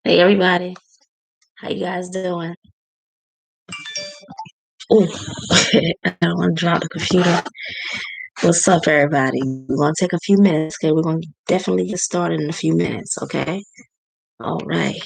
Hey everybody, how you guys doing? Ooh, I don't want to drop the computer. What's up, everybody? We're gonna take a few minutes, okay? We're gonna definitely get started in a few minutes, okay? All right.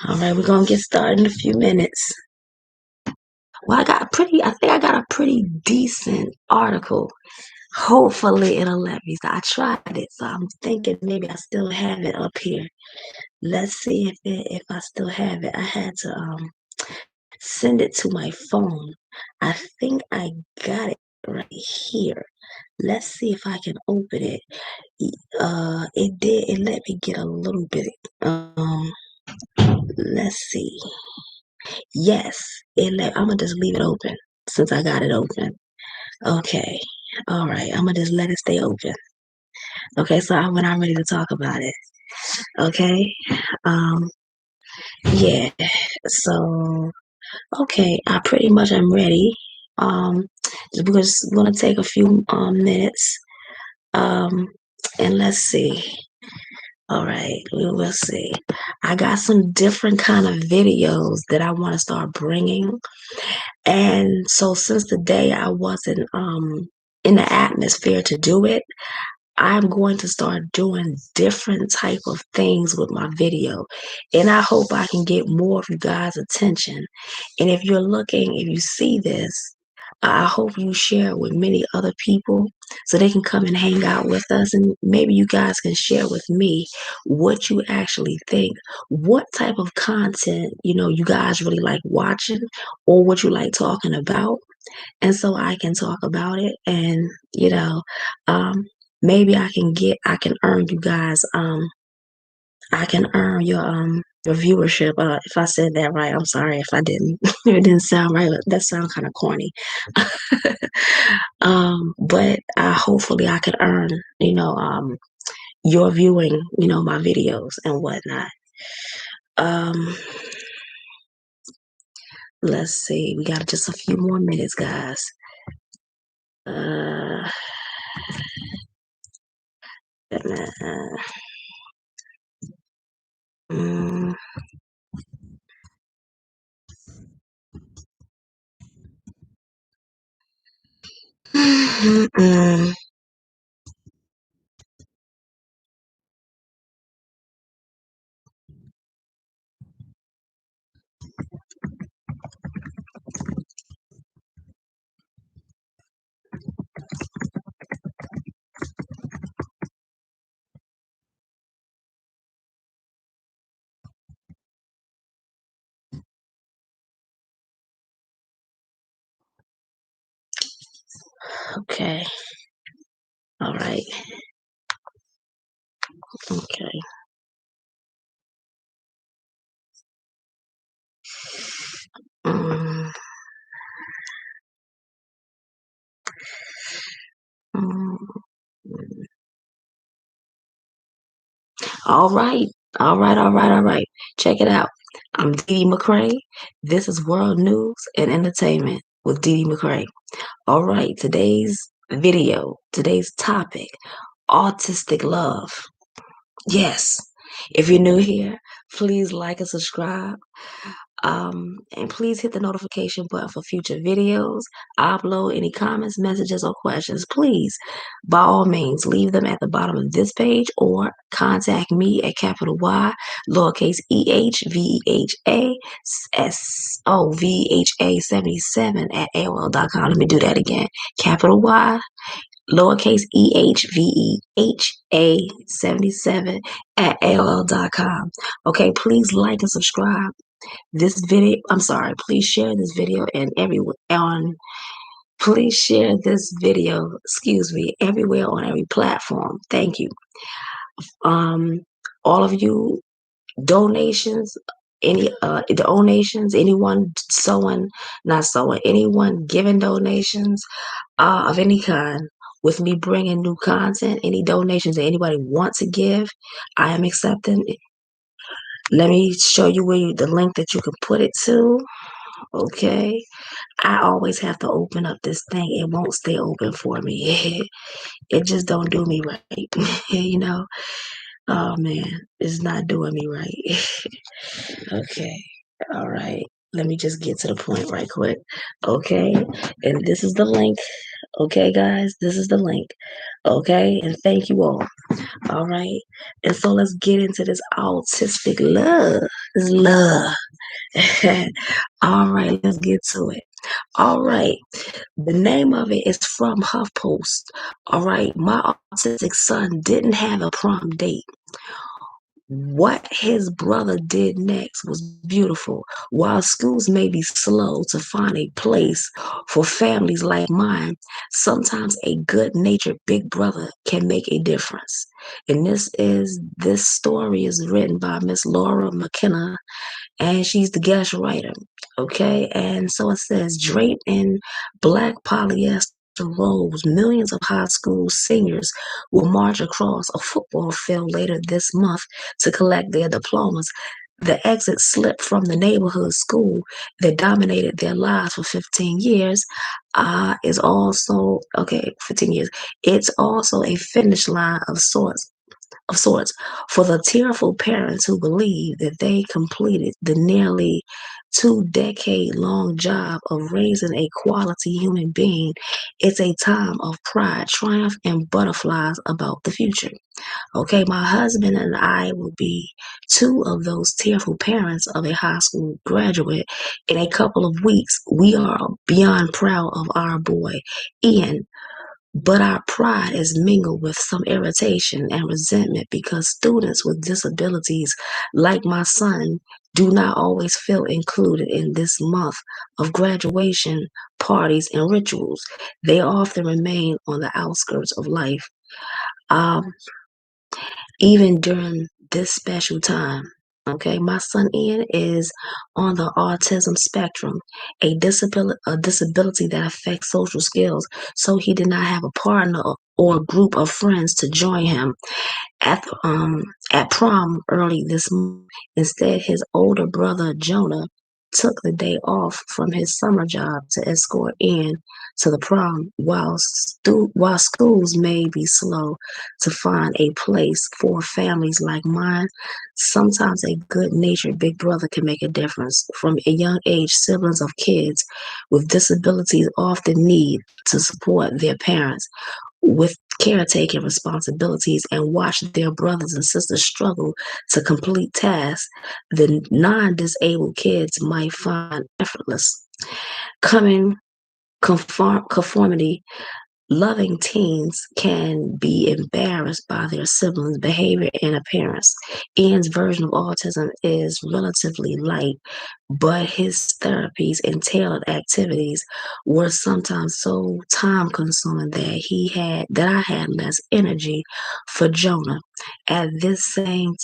All right, we're gonna get started in a few minutes. Well, I think I got a pretty decent article. Hopefully it'll let me. So I tried it, so I'm thinking maybe I still have it up here. Let's see if I still have it. I had to send it to my phone. I think I got it right here. Let's see if I can open it. It let me get a little bit. Let's see. Yes, I'm gonna just leave it open since I got it open. Okay. All right. I'm gonna just let it stay open. Okay. So when I'm ready to talk about it. Okay. Um. Yeah. So okay, I pretty much am ready. Um, we're just gonna take a few minutes. Um, and let's see. All right, we will see. I got some different kind of videos that I want to start bringing, and so since the day I wasn't in the atmosphere to do it, I'm going to start doing different type of things with my video. And I hope I can get more of you guys' attention. And if if you see this, I hope you share it with many other people so they can come and hang out with us. And maybe you guys can share with me what you actually think, what type of content, you guys really like watching or what you like talking about, and so I can talk about it and um maybe I can earn you guys I can earn your viewership. If I said that right, I'm sorry if I didn't. It didn't sound right. That sounds kind of corny. But hopefully I could earn your viewing my videos and whatnot. um let's see, we got just a few more minutes, guys. uh Mm, mm, okay. All right. Okay. Mm, mm, All right. All right. Check it out. I'm Dee Dee McRae. This is World News and Entertainment with Dee Dee McRae. All right. Today's topic, Autistic Love. Yes. If you're new here, please like and subscribe. And please hit the notification button for future videos. Upload any comments, messages, or questions. Please, by all means, leave them at the bottom of this page or contact me at capital Y, lowercase EHVEHASOVHA77 at AOL.com. Let me do that again. Capital Y, lowercase EHVEHA77 at AOL.com. Okay, please like and subscribe this video. Please share this video and please share this video, everywhere on every platform. Thank you. All of you donations, anyone sewing, not sewing, anyone giving donations of any kind, with me bringing new content, any donations that anybody wants to give, I am accepting. Let me show you the link that you can put it to. Okay. I always have to open up this thing. It won't stay open for me. It just don't do me right. you know? Oh man, it's not doing me right. Okay. All right. Let me just get to the point right quick. Okay. And this is the link. Okay, guys, this is the link. Okay. And thank you all. All right. And so let's get into this autistic love. This love. All right. Let's get to it. All right. The name of it is from HuffPost. All right. My autistic son didn't have a prom date. What his brother did next was beautiful. While schools may be slow to find a place for families like mine, sometimes a good-natured big brother can make a difference. And this story is written by Miss Laura McKenna, and she's the guest writer. Okay, and so it says, draped in black polyester robes, millions of high school seniors will march across a football field later this month to collect their diplomas. The exit slip from the neighborhood school that dominated their lives for 15 years is also, 15 years. It's also a finish line of sorts for the tearful parents who believe that they completed the nearly 2-decade-long job of raising a quality human being. It's a time of pride, triumph, and butterflies about the future. Okay, my husband and I will be two of those tearful parents of a high school graduate in a couple of weeks. We are beyond proud of our boy, Ian, but our pride is mingled with some irritation and resentment because students with disabilities, like my son, do not always feel included in this month of graduation parties and rituals. They often remain on the outskirts of life, um, even during this special time. Okay, my son Ian is on the autism spectrum, a disability that affects social skills. So he did not have a partner or a group of friends to join him at at prom early this month. Instead, his older brother Jonah took the day off from his summer job to escort Ian to the prom. While schools may be slow to find a place for families like mine, sometimes a good-natured big brother can make a difference. From a young age, siblings of kids with disabilities often need to support their parents with caretaking responsibilities and watch their brothers and sisters struggle to complete tasks the non-disabled kids might find effortless. Coming conformity loving teens can be embarrassed by their siblings' behavior and appearance. Ian's version of autism is relatively light, but his therapies and tailored activities were sometimes so time consuming that I had less energy for Jonah. At the same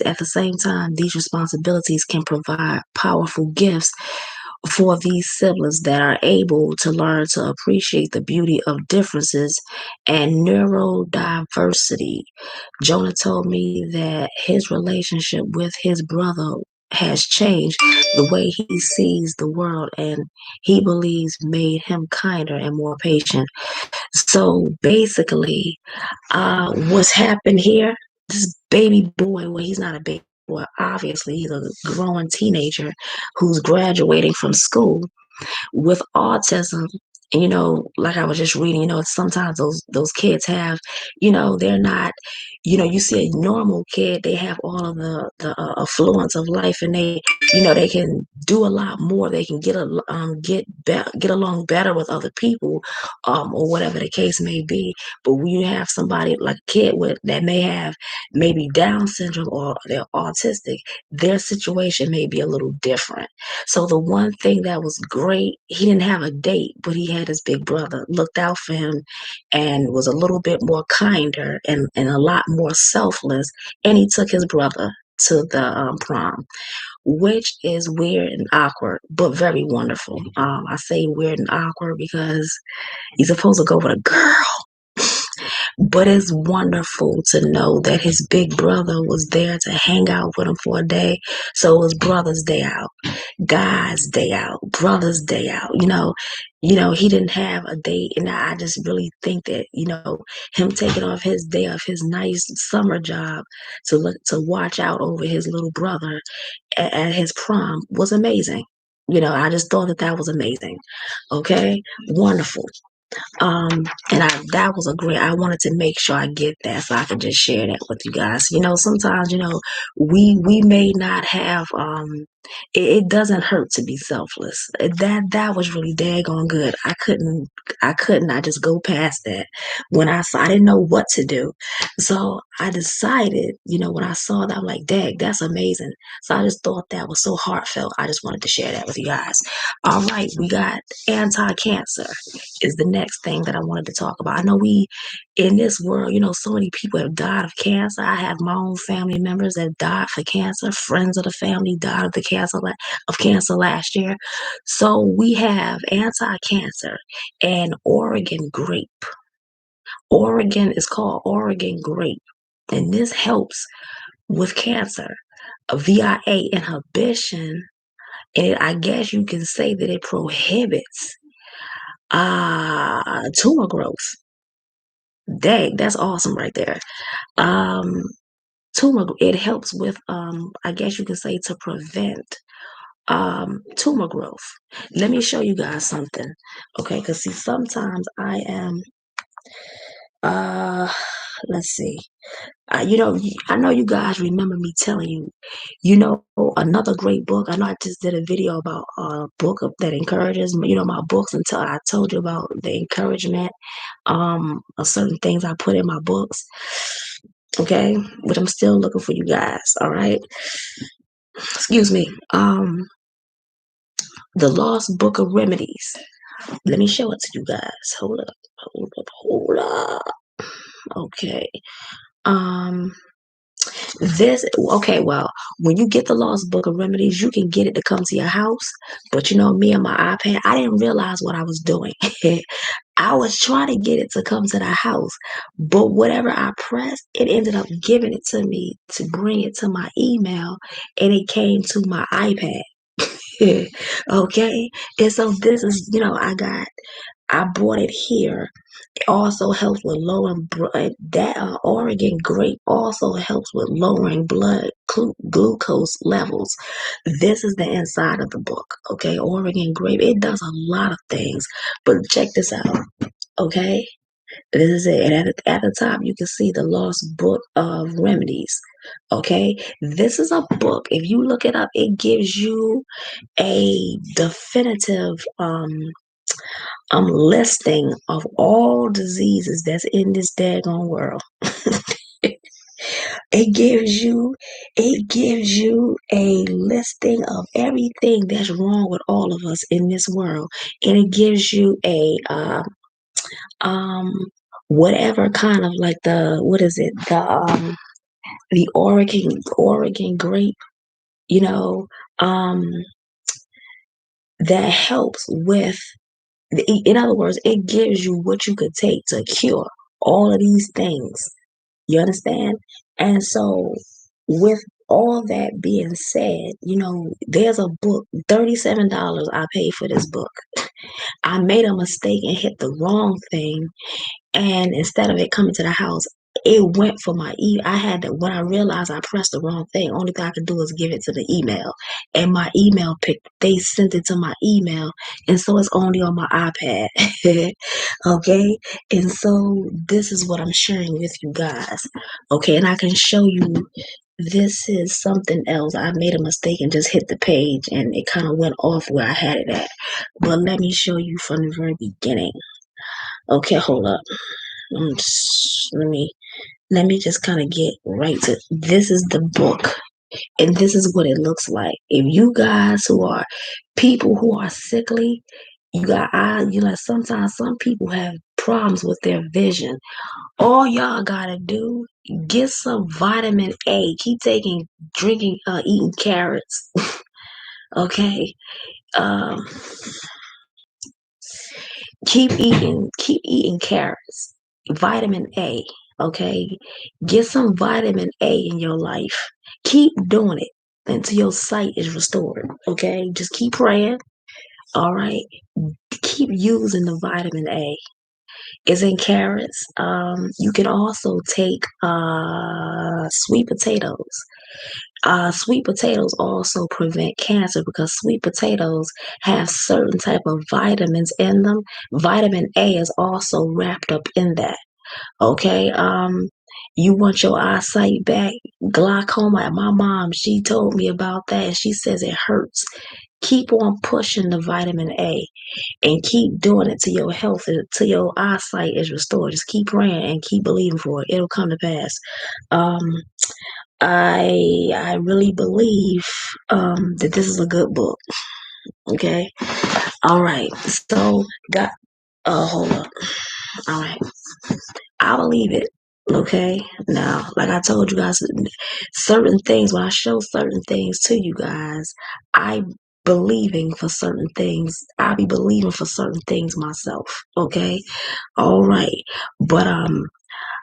time, these responsibilities can provide powerful gifts for these siblings that are able to learn to appreciate the beauty of differences and neurodiversity. Jonah told me that his relationship with his brother has changed the way he sees the world, and he believes made him kinder and more patient. So basically, what's happened here, this baby boy, well, he's not a baby boy, obviously, he's a growing teenager who's graduating from school with autism. And, like I was just reading, sometimes those kids have, they're not, you see a normal kid, they have all of the affluence of life, and they can do a lot more. They can get along better with other people, or whatever the case may be. But when you have somebody like a kid that may have maybe Down syndrome or they're autistic, their situation may be a little different. So the one thing that was great, he didn't have a date, but he had his big brother, looked out for him, and was a little bit more kinder and a lot more selfless. And he took his brother to the prom, which is weird and awkward, but very wonderful. I say weird and awkward because he's supposed to go with a girl, but it's wonderful to know that his big brother was there to hang out with him for a day. So it was brother's day out, God's day out, brother's day out. He didn't have a date, and I just really think that him taking off his day of his nice summer job to watch out over his little brother at his prom was amazing. I just thought that was amazing. Okay, wonderful. And that was a great. I wanted to make sure I get that so I could just share that with you guys. Sometimes we may not have. It doesn't hurt to be selfless. That was really daggone good. I just go past that when I saw. I didn't know what to do, so I decided. When I saw that, I'm like, "Dag, that's amazing." So I just thought that was so heartfelt. I just wanted to share that with you guys. All right, we got anti-cancer is the next thing that I wanted to talk about. I know in this world, so many people have died of cancer. I have my own family members that died for cancer. Friends of the family died of cancer last year. So we have anti-cancer and Oregon grape. Oregon is called Oregon grape, and this helps with cancer. A VIA inhibition, and I guess you can say that it prohibits tumor growth. Dang, that's awesome right there. Um, it helps with I guess you can say to prevent tumor growth. Let me show you guys something. Okay, because see, sometimes I am let's see. I know you guys remember me telling you, another great book. I know I just did a video about a book that encourages, my books, until I told you about the encouragement of certain things I put in my books. Okay, but I'm still looking for you guys. All right, excuse me. The Lost Book of Remedies. Let me show it to you guys. Hold up. Okay. Um, well, when you get the Lost Book of Remedies, you can get it to come to your house. But me and my iPad, I didn't realize what I was doing. I was trying to get it to come to the house, but whatever I pressed, it ended up giving it to me to bring it to my email, and it came to my iPad. Okay, and so this is, I bought it here. It also helps with lowering that Oregon grape also helps with lowering blood glucose levels. This is the inside of the book. Okay, Oregon grape. It does a lot of things, but check this out. Okay, this is it. And at the top, you can see the Lost Book of Remedies. Okay, this is a book. If you look it up, it gives you a definitive listing of all diseases that's in this daggone world. it gives you a listing of everything that's wrong with all of us in this world, and it gives you a um whatever kind of like the Oregon grape, you know um that helps with, in other words, it gives you what you could take to cure all of these things. You understand? And so, with all that being said, there's a book, $37 I paid for this book. I made a mistake and hit the wrong thing. And instead of it coming to the house, it went for my I had to, when I realized I pressed the wrong thing, only thing I could do is give it to the email. And my email they sent it to my email. And so it's only on my iPad. Okay. And so this is what I'm sharing with you guys. Okay. And I can show you, this is something else. I made a mistake and just hit the page and it kind of went off where I had it at. But let me show you from the very beginning. Okay, hold up. Let me just kind of get right to, this is the book, and this is what it looks like. If you guys who are people who are sickly, you got eyes, sometimes some people have problems with their vision. All y'all gotta do, get some vitamin A. Keep eating carrots. Okay. Um, keep eating carrots. Vitamin A. Okay. Get some vitamin A in your life. Keep doing it until your sight is restored. Okay. Just keep praying. All right. Keep using the vitamin A. It's in carrots. You can also take sweet potatoes. Sweet potatoes also prevent cancer because sweet potatoes have certain type of vitamins in them. Vitamin A is also wrapped up in that. Okay. You want your eyesight back? Glaucoma. My mom, she told me about that, and she says it hurts. Keep on pushing the vitamin A and keep doing it till your health, till your eyesight is restored. Just keep praying and keep believing for it. It'll come to pass. Um, I really believe that this is a good book. Okay. All right. So got hold up. All right. I believe it. Okay. Now, like I told you guys, certain things, when I show certain things to you guys, I believing for certain things. I be believing for certain things myself. Okay. All right. But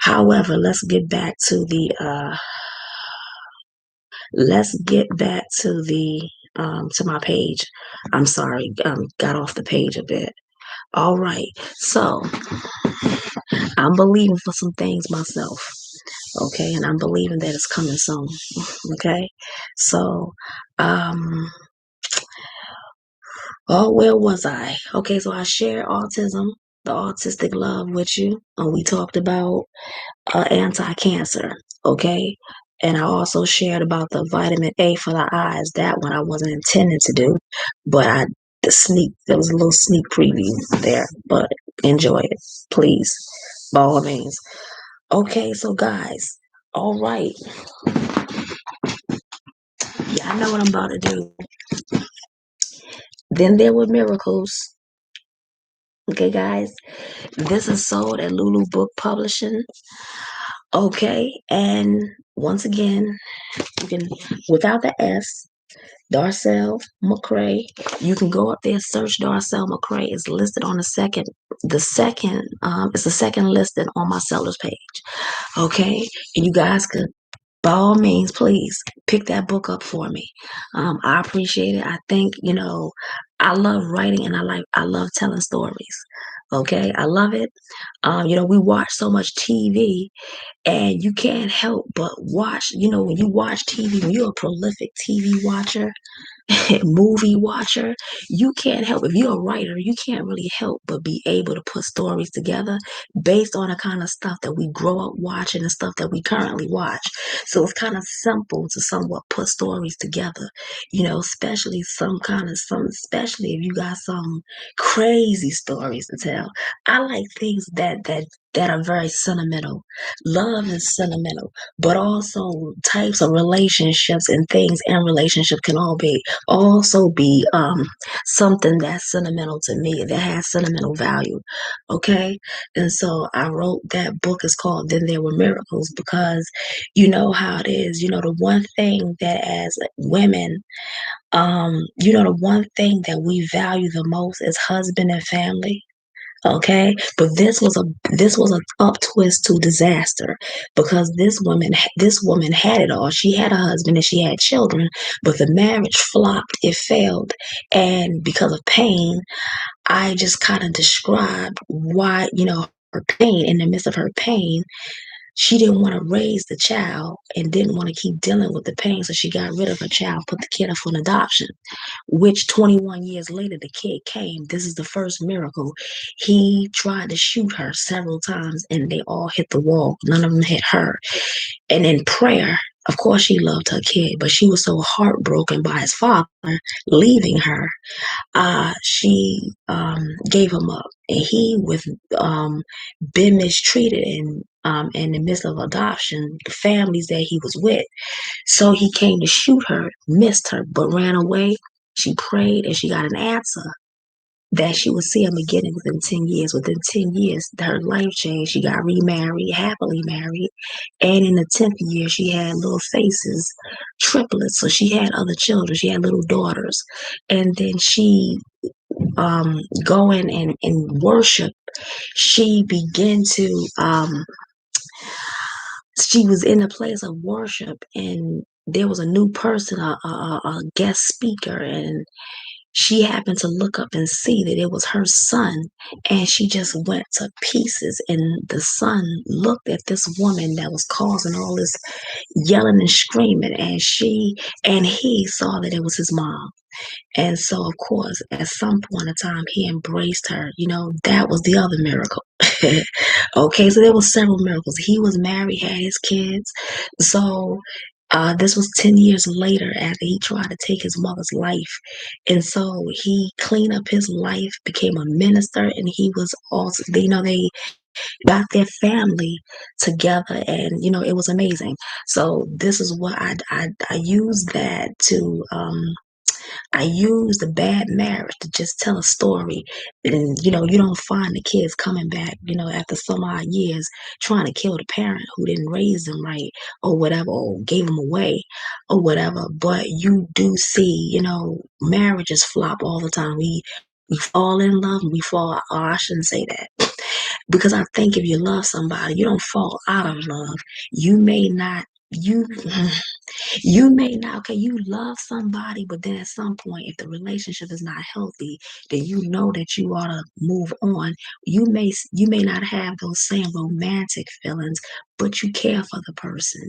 however, let's get back to the to my page. I'm sorry, got off the page a bit. All right. So I'm believing for some things myself. Okay, and I'm believing that it's coming soon. Okay. So oh, where was I? Okay, so I shared autism, the autistic love with you, and we talked about anti-cancer. Okay. And I also shared about the vitamin A for the eyes. That one I wasn't intending to do, but there was a little sneak preview there, but enjoy it, please, by all means. Okay, so guys, all right. Yeah, I know what I'm about to do. Then there were miracles. Okay, guys, this is sold at Lulu Book Publishing. Okay, and once again, you can, without the S, Darcel McRae. You can go up there, search Darcel McRae. It's listed on it's the second listed on my seller's page. Okay. And you guys could, by all means, please pick that book up for me. I appreciate it. I think, I love writing and I love telling stories. Okay. I love it. We watch so much TV and you can't help but watch, when you watch TV, when you're a prolific TV watcher, movie watcher, you can't help, if you're a writer, you can't really help but be able to put stories together based on the kind of stuff that we grow up watching and stuff that we currently watch. So it's kind of simple to somewhat put stories together, especially especially if you got some crazy stories to tell. I like things that that are very sentimental. Love is sentimental, but also types of relationships and things in relationship can also be something that's sentimental to me, that has sentimental value. Okay. And so I wrote that book is called Then There Were Miracles, because you know how it is. The one thing that as women, the one thing that we value the most is husband and family. Okay, but this was a up twist to disaster, because this woman had it all. She had a husband and she had children, but the marriage flopped. It failed, and because of pain, I just kind of described why, her pain. In the midst of her pain, she didn't want to raise the child and didn't want to keep dealing with the pain, so she got rid of her child, put the kid up for an adoption, which 21 years later, the kid came. This is the first miracle. He tried to shoot her several times and they all hit the wall. None of them hit her. And in prayer, of course, she loved her kid, but she was so heartbroken by his father leaving her. She gave him up. And he, with been mistreated in the midst of adoption, the families that he was with. So he came to shoot her, missed her, but ran away. She prayed and she got an answer that she would see him again within 10 years. Within 10 years, her life changed. She got remarried, happily married. And in the 10th year, she had little faces, triplets. So she had other children. She had little daughters. And then she, going and worship, she began to, she was in a place of worship, and there was a new person, a guest speaker, and she happened to look up and see that it was her son, and she just went to pieces. And the son looked at this woman that was causing all this yelling and screaming, and he saw that it was his mom. And so, of course, at some point in time, he embraced her. That was the other miracle. Okay, so there were several miracles. He was married, had his kids. So this was 10 years later after he tried to take his mother's life. And so he cleaned up his life, became a minister, and he was also, they got their family together, and it was amazing. So this is what I used that to I use the bad marriage to just tell a story. And, you don't find the kids coming back, after some odd years trying to kill the parent who didn't raise them right or whatever, or gave them away or whatever. But you do see, marriages flop all the time. We fall in love and we fall, oh, I shouldn't say that. Because I think if you love somebody, you don't fall out of love. You may not, you you may not, okay, you love somebody, but then at some point, if the relationship is not healthy, then you know that you ought to move on. You may not have those same romantic feelings, but you care for the person.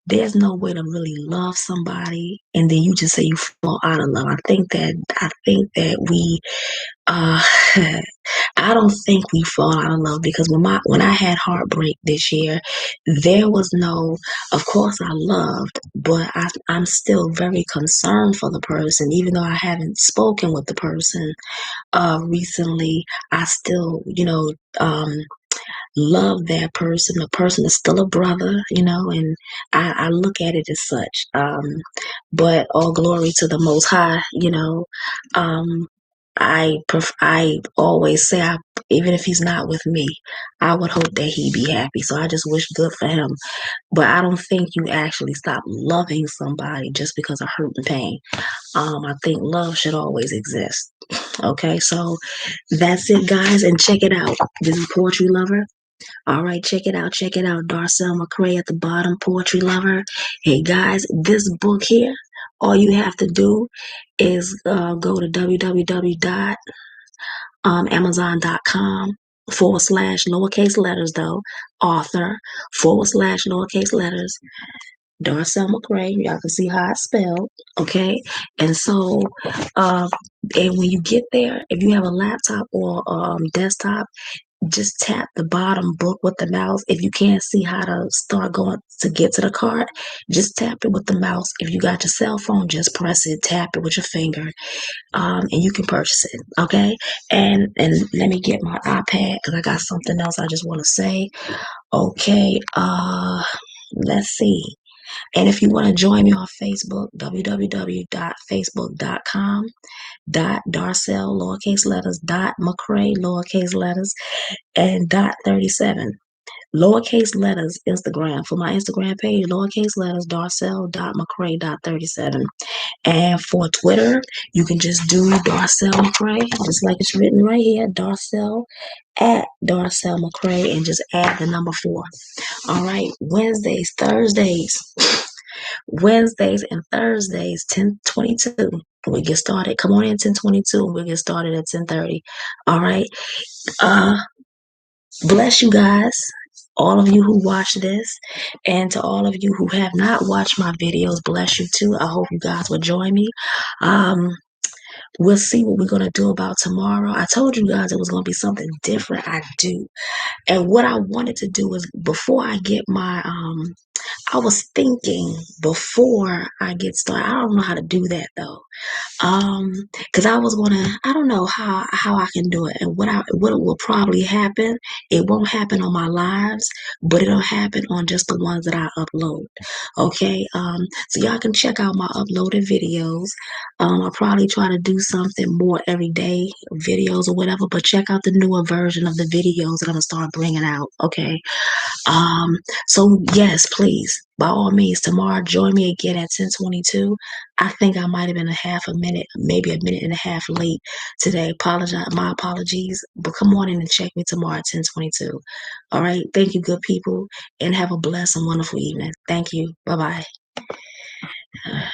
There's no way to really love somebody and then you just say you fall out of love. I think that we uh I don't think we fall out of love, because when I had heartbreak this year, there was no, of course I loved, but I'm still very concerned for the person, even though I haven't spoken with the person recently. I still, love that person. The person is still a brother, and I look at it as such. But all glory to the Most High. Um, I always say, even if he's not with me, I would hope that he be happy. So I just wish good for him. But I don't think you actually stop loving somebody just because of hurt and pain. I think love should always exist. Okay, so that's it, guys, and check it out. This is Poetry Lover. All right, check it out. Check it out. Darcel McRae at the bottom, Poetry Lover. Hey, guys, this book here, all you have to do is go to www.amazon.com/ lowercase letters, though, author / lowercase letters, Darcel McRae. Y'all can see how it's spelled. Okay. And so, uh, and when you get there, if you have a laptop or desktop, just tap the bottom book with the mouse. If you can't see how to start going to get to the card, just tap it with the mouse. If you got your cell phone, just press it, tap it with your finger, and you can purchase it. Okay. And let me get my iPad because I got something else I just want to say. Okay. Let's see. And if you want to join me on Facebook, www.facebook.com/Darcel lowercase letters .McRae lowercase letters and .37 lowercase letters Instagram. For my Instagram page, lowercase letters Darcel.McRae.37. And for Twitter, you can just do Darcel McRae, just like it's written right here, Darcel at Darcel McRae, and just add the number 4. All right, Wednesdays and Thursdays, 10:22. We get started. Come on in 10:22. We'll get started at 10:30. All right. Uh, bless you guys. All of you who watch this, and to all of you who have not watched my videos, bless you too. I hope you guys will join me. Um, we'll see what we're gonna do about tomorrow. I told you guys it was gonna be something different. I do, and what I wanted to do is before I get my I was thinking before I get started. I don't know how to do that though. Because I was gonna, I don't know how I can do it, and what will probably happen. It won't happen on my lives, but it'll happen on just the ones that I upload. Okay. So y'all can check out my uploaded videos. I'll probably try to do something more every day, videos or whatever. But check out the newer version of the videos that I'm gonna start bringing out. Okay. Um, so yes, please, by all means, tomorrow join me again at 10:22. I think I might have been a half a minute, maybe a minute and a half late today. My apologies, but come on in and check me tomorrow at 10:22. All right, thank you, good people, and have a blessed and wonderful evening. Thank you. Bye bye.